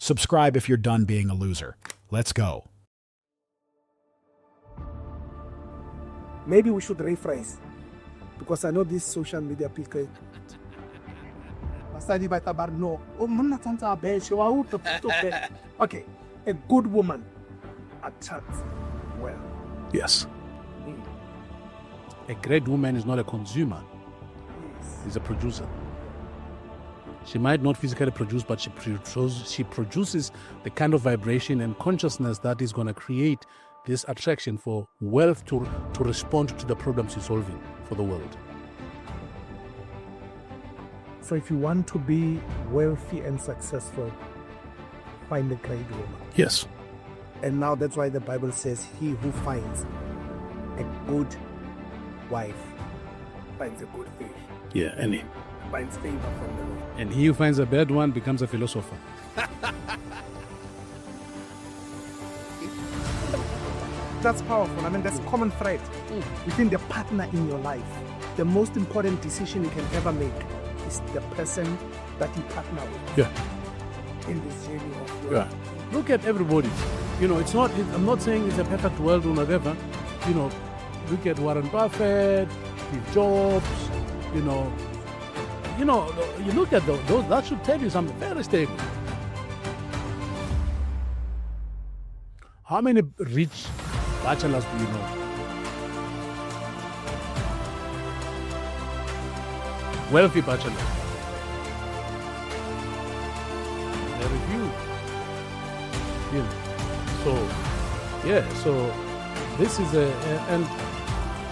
Subscribe if you're done being a loser. Let's go. Maybe we should rephrase, because I know these social media people. No. Okay, a good woman attracts well. Yes. A great woman is not a consumer. She's a producer. She might not physically produce, but she produces the kind of vibration and consciousness that is going to create this attraction for wealth to respond to the problems you're solving for the world. So if you want to be wealthy and successful, find a great woman. Yes. And now that's why the Bible says, he who finds a good wife finds a good fish. Yeah, and finds favor from the Lord. And he who finds a bad one becomes a philosopher. That's powerful. I mean, that's a common thread within the partner in your life. The most important decision you can ever make is the person that you partner with. Yeah. In this journey of your life. Look at everybody. It's not. I'm not saying it's a perfect world or whatever. Look at Warren Buffett, Steve Jobs. You look at those. That should tell you something very stable. How many rich bachelors do you know? Wealthy bachelors. Very few. So this is and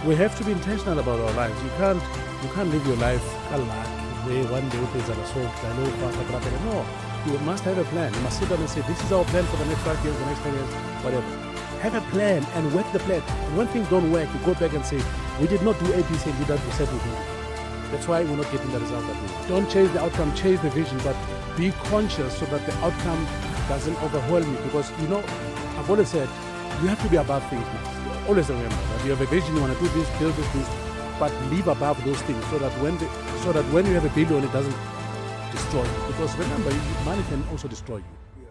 we have to be intentional about our lives. You can't live your life where one day is an assault. No, you must have a plan. You must sit down and say, this is our plan for the next 5 years, the next 10 years, whatever. Have a plan and work the plan. And when things don't work, you go back and say, we did not do A, B, C, and D that we said we would. That's why we're not getting the result that we want. Don't chase the outcome, chase the vision, but be conscious so that the outcome doesn't overwhelm you. Because, I've always said, you have to be above things now. Always remember that you have a vision, you want to do this, build this, but live above those things so that when you have a billion, it doesn't destroy you. Because remember, money can also destroy you. Yeah.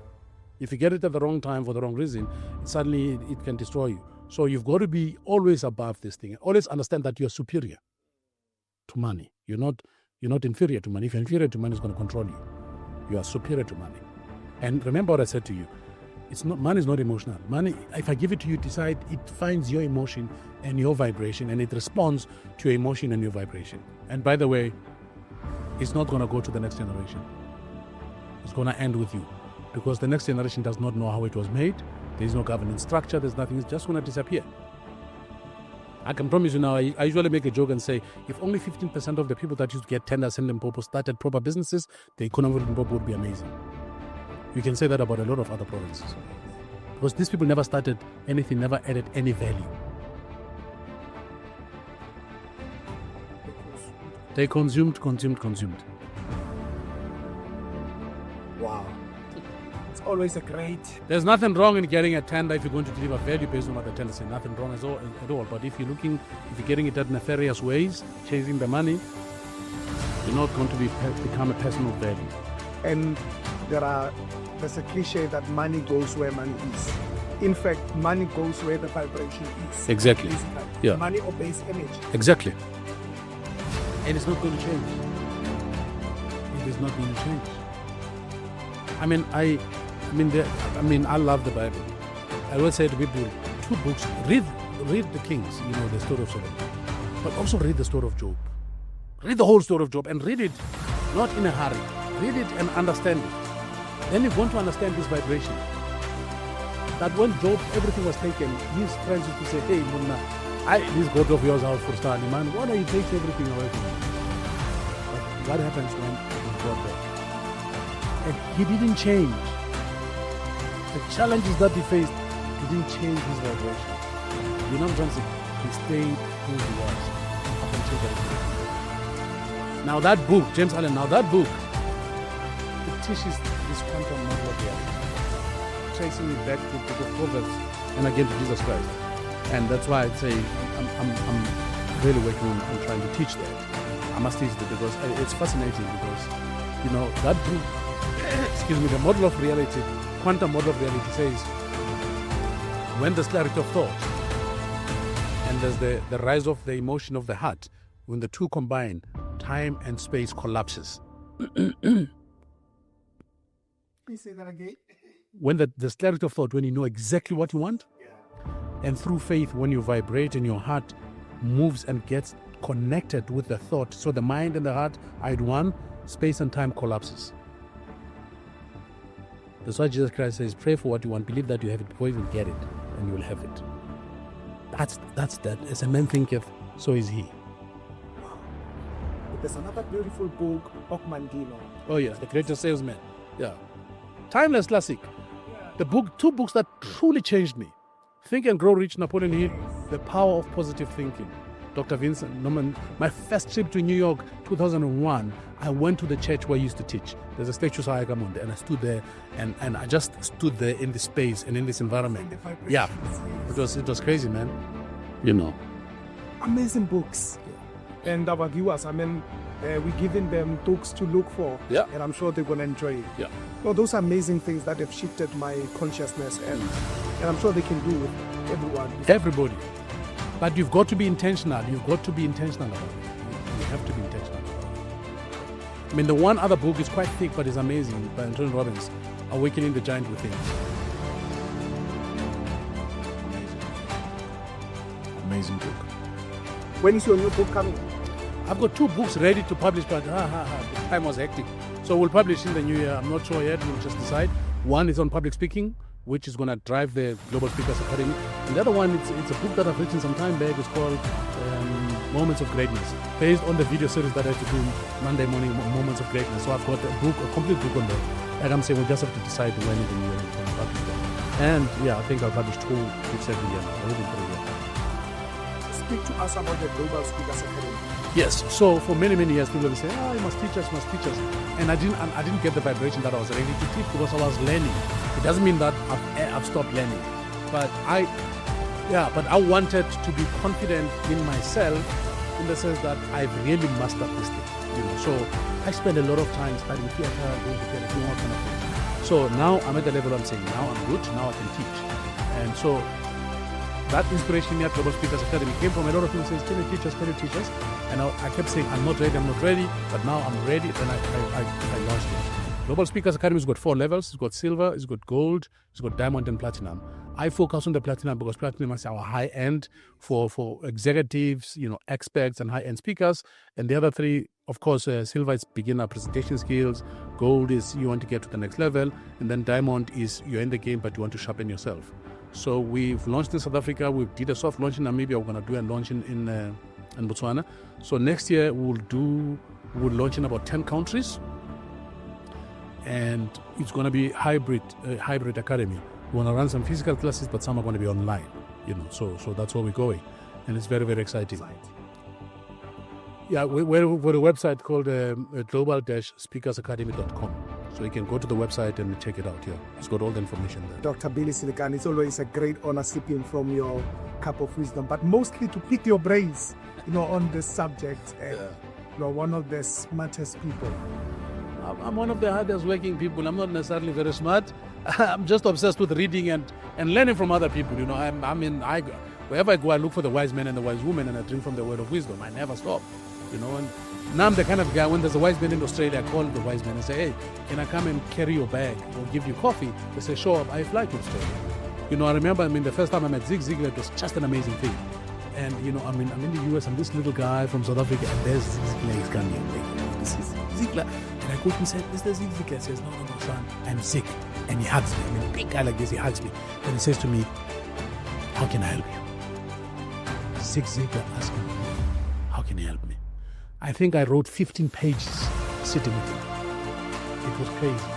If you get it at the wrong time for the wrong reason, suddenly it can destroy you. So you've got to be always above this thing. Always understand that you're superior to money. You're not inferior to money. If you're inferior to money, it's going to control you. You are superior to money. And remember what I said to you. Money is not emotional. Money, if I give it to you, decide, it finds your emotion and your vibration, and it responds to your emotion and your vibration. And by the way, it's not going to go to the next generation. It's going to end with you, because the next generation does not know how it was made. There is no governance structure. There's nothing. It's just going to disappear. I can promise you now, I usually make a joke and say, if only 15% of the people that used to get tenders in Limpopo started proper businesses, the economy of Limpopo would be amazing. You can say that about a lot of other provinces. Because these people never started anything, never added any value. They consumed. Wow. It's always a great... There's nothing wrong in getting a tender if you're going to deliver value based on what the tender says. Nothing wrong at all. But if you're getting it at nefarious ways, chasing the money, you're not going to become a person of value. And there's a cliche that money goes where money is. In fact, money goes where the vibration is. Exactly. Yeah. Money obeys image. Exactly. And it's not going to change. It is not going to change. I love the Bible. I always say to people, 2 books. Read the Kings, the story of Solomon, but also read the story of Job. Read the whole story of Job and read it not in a hurry. Read it and understand it. Then you're going to understand this vibration. That when Job, everything was taken, his friends used to say, hey, Munna, this God of yours out for starting, man, why don't you take everything away from him? But what happens when he got there? And he didn't change. The challenges that he faced didn't change his vibration. You know what I'm saying? He stayed who he was up until that day. Now that book, James Allen, it teaches this quantum model here, tracing it back to the Proverbs and again to Jesus Christ. And that's why I'd say I'm really working on trying to teach that. I must teach that because it's fascinating, because that book excuse me, the model of reality, quantum model of reality says, when there's clarity of thought and there's the rise of the emotion of the heart, when the two combine, time and space collapses. Please say that again. When there's clarity of thought, when you know exactly what you want, and through faith, when you vibrate and your heart moves and gets connected with the thought, so the mind and the heart are at one, space and time collapses. That's why Jesus Christ says, pray for what you want, believe that you have it before you even get it, and you will have it. That's that. As a man thinketh, so is he. But there's another beautiful book, Okmandino. Oh yes, the greatest salesman. Yeah. Timeless classic. Two books that truly changed me. Think and Grow Rich, Napoleon Hill, The Power of Positive Thinking. Dr. Vincent Norman. My first trip to New York, 2001, I went to the church where I used to teach. There's a statue of Selekane, and I stood there, and I just stood there in this space and in this environment. Yeah, it was crazy, man. You know. Amazing books. And our viewers, we're giving them books to look for. Yeah. And I'm sure they're going to enjoy it. Yeah. Well, those are amazing things that have shifted my consciousness, and I'm sure they can do with everyone. Everybody. But you've got to be intentional. You've got to be intentional about it. You have to be intentional about it. I mean, the one other book is quite thick, but it's amazing, by Anthony Robbins, Awakening the Giant Within. Amazing book. When is your new book coming? I've got 2 books ready to publish, but the time was hectic. So we'll publish in the new year. I'm not sure yet. We'll just decide. One is on public speaking, which is going to drive the Global Speakers Academy. And the other one, it's a book that I've written some time back. It's called Moments of Greatness, based on the video series that I had to do Monday morning, Moments of Greatness. So I've got a complete book on that. Like I'm saying, we just have to decide when in the new year we're going to publish that. And yeah, I think I'll publish 2 books every year now, within 3 years. Speak to us about the Global Speakers Academy. Yes. So for many years, people will say, you must teach us, and I didn't get the vibration that I was ready to teach because I was learning. It doesn't mean that I've stopped learning, but I wanted to be confident in myself in the sense that I've really mastered this thing. So I spend a lot of time studying theater, going to theater, doing all kind of things. So now I'm at the level I'm saying, now I'm good, now I can teach, and so. That inspiration at Global Speakers Academy came from a lot of people saying, can you teach us? And I kept saying, I'm not ready, but now I'm ready, and I launched it. Global Speakers Academy has got 4 levels. It's got silver, it's got gold, it's got diamond and platinum. I focus on the platinum because platinum is our high end for executives, experts and high-end speakers. And the other 3, of course, silver is beginner presentation skills, gold is you want to get to the next level, and then diamond is you're in the game but you want to sharpen yourself. So we've launched in South Africa. We did a soft launch in Namibia. We're going to do a launch in Botswana. So next year we'll launch in about 10 countries, and it's going to be hybrid academy. We want to run some physical classes, but some are going to be online. So that's where we're going, and it's very, very exciting. Yeah, we're a website called global-speakersacademy.com. So you can go to the website and check it out here. It's got all the information there. Dr. Billy Selekane, it's always a great honor sipping from your cup of wisdom, but mostly to pick your brains, on this subject. You're one of the smartest people. I'm one of the hardest working people. I'm not necessarily very smart. I'm just obsessed with reading and learning from other people. Wherever I go, I look for the wise men and the wise women, and I drink from the word of wisdom. I never stop. And now I'm the kind of guy, when there's a wise man in Australia, I call the wise man and say, hey, can I come and carry your bag or give you coffee? They say, sure, I fly to Australia. I remember, the first time I met Zig Ziglar, it was just an amazing thing. And, I'm in the US, I'm this little guy from South Africa, and there's Zig Ziglar, he's coming. This is Ziglar. And I go to him and say, Mr. Zig Ziglar. He says, no, son, I'm sick. And he hugs me. A big guy like this, he hugs me. And he says to me, how can I help you? Zig Ziglar asked me, how can you help me? I think I wrote 15 pages sitting with him. It was crazy.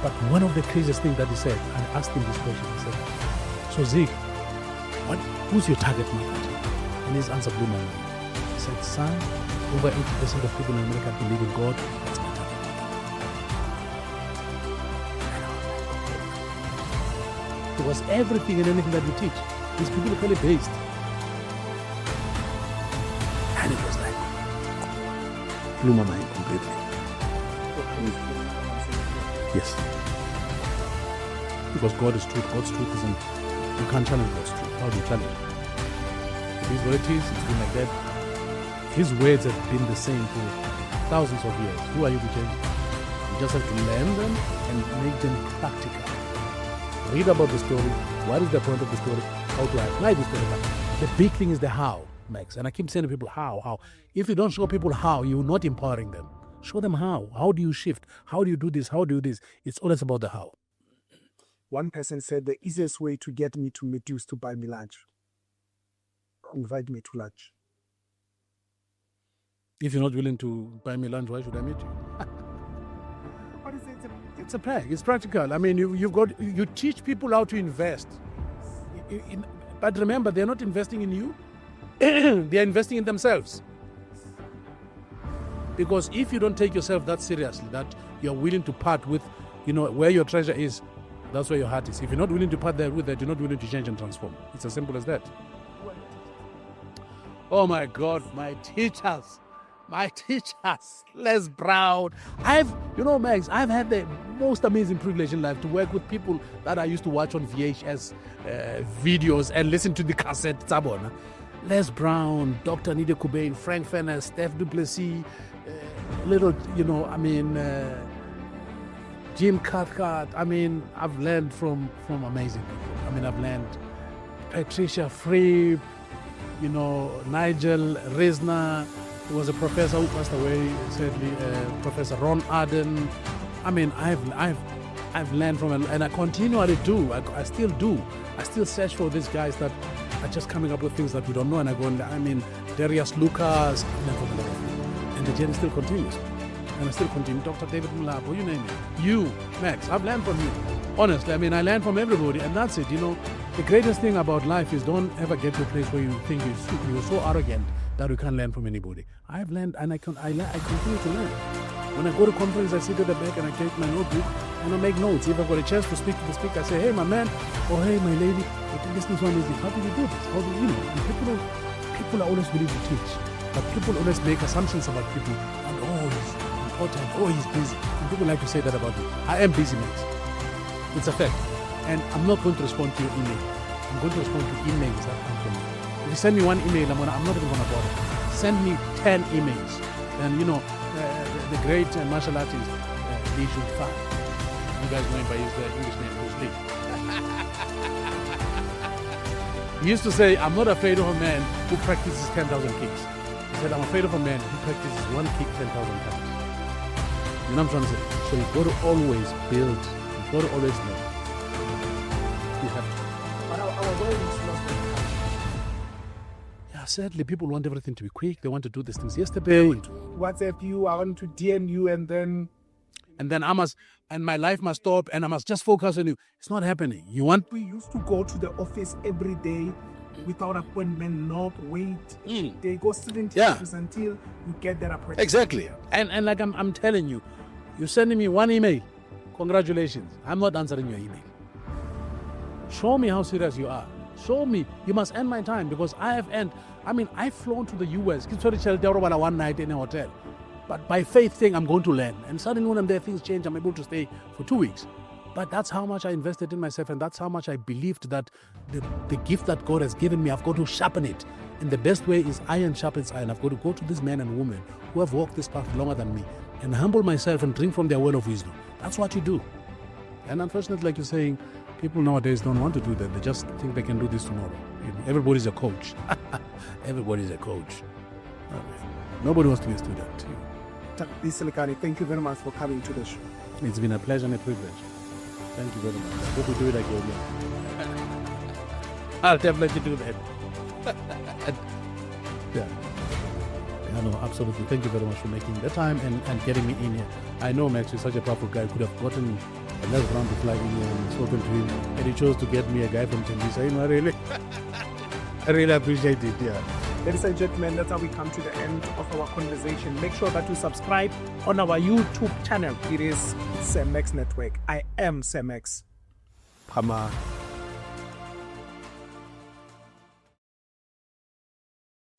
But one of the craziest things that he said, I asked him this question. I said, so Zig, who's your target market? And his answer blew my mind. He said, son, over 80% of people in America believe in God. That's my target market. It was everything and anything that we teach. These people are really based. And it was blew my mind completely. Yes. Because God is truth. God's truth isn't, you can't challenge God's truth. How do you challenge it? It is what it is. It's been like that. His words have been the same for thousands of years. Who are you to change? You just have to learn them and make them practical. Read about the story. What is the point of the story? How to apply the story. The big thing is the how, Max. And I keep saying to people, how. If you don't show people how, you're not empowering them. Show them how. How do you shift? How do you do this? How do you do this? It's always about the how. One person said the easiest way to get me to meet you is to buy me lunch. Invite me to lunch. If you're not willing to buy me lunch, why should I meet you? What is it? It's a practice. It's practical. I mean, you teach people how to invest. But remember, they're not investing in you. They're investing in themselves. Because if you don't take yourself that seriously, that you're willing to part with, where your treasure is, that's where your heart is. If you're not willing to part there with that, you're not willing to change and transform. It's as simple as that. Oh my God, my teachers, Les Brown. Max, I've had the most amazing privilege in life to work with people that I used to watch on VHS videos and listen to the cassette. Sabona. Les Brown, Dr. Nida Kubain, Frank Fenner, Steph Duplessis, Jim Cathcart. I've learned from amazing people. I've learned Patricia Fripp, Nigel Reisner. He was a professor who passed away, sadly, Professor Ron Arden. I've learned from him, and I continually do. I still do. I still search for these guys that are just coming up with things that we don't know, and I go, Darius Lucas, and the journey still continues. And I still continue. Dr. David Mlapo, you name it. You, Max, I've learned from you. Honestly, I learn from everybody, and that's it. The greatest thing about life is don't ever get to a place where you think you're so arrogant that you can't learn from anybody. I've learned, and I continue to learn. When I go to conference, I sit at the back and I take my notebook and I make notes. If I've got a chance to speak to the speaker, I say, hey, my man, or hey, my lady, this is one amazing. How did you do this? How do you know? People are always willing to teach, but people always make assumptions about people. And he's important. He's busy. And people like to say that about me. I am busy, Max. It's a fact. And I'm not going to respond to your email. I'm going to respond to emails that come from you. If you send me one email, I'm not even going to bother. Send me 10 emails. And, the great martial artist, Lee Shun Fan. You guys know him by his English name, Bruce Lee. He used to say, I'm not afraid of a man who practices 10,000 kicks. He said, I'm afraid of a man who practices one kick 10,000 times. You know what I'm trying to say? So you've got to always build. You've got to always learn. You have to. But our world is lost in touch. Yeah, sadly, people want everything to be quick. They want to do these things yesterday. WhatsApp you, I want to DM you, and then my life must stop, and I must just focus on you. It's not happening. We used to go to the office every day without appointment, not wait. They go student interviews until you get that appointment. Exactly. And like I'm telling you, you're sending me one email. Congratulations. I'm not answering your email. Show me how serious you are. Show me. You must end my time, because I've flown to the US. One night in a hotel. But by faith thing, I'm going to learn. And suddenly when things change, I'm able to stay for 2 weeks. But that's how much I invested in myself, and that's how much I believed that the gift that God has given me, I've got to sharpen it. And the best way is iron sharpens iron. I've got to go to these men and women who have walked this path longer than me and humble myself and drink from their well of wisdom. That's what you do. And unfortunately, like you're saying, people nowadays don't want to do that. They just think they can do this tomorrow. Everybody's a coach. Everybody's a coach. Nobody wants to be a student. Selekane, thank you very much for coming to the show. It's been a pleasure and a privilege. Thank you very much. I hope we do it again. I'll definitely do that. Yeah, no, absolutely. Thank you very much for making the time and getting me in here. I know Max is such a powerful guy. Could have gotten a Les Brown to fly in here and spoken to him, and he chose to get me a guy from Tembisa. I really appreciate it. Yeah. Ladies and gentlemen, that's how we come to the end of our conversation. Make sure that you subscribe on our YouTube channel. It is Semex Network. I am Semex. Pama.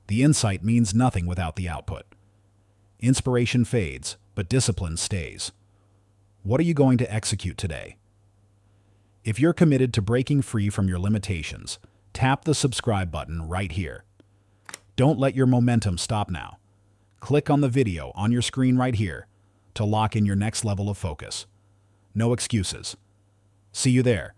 The insight means nothing without the output. Inspiration fades, but discipline stays. What are you going to execute today? If you're committed to breaking free from your limitations, tap the subscribe button right here. Don't let your momentum stop now. Click on the video on your screen right here to lock in your next level of focus. No excuses. See you there.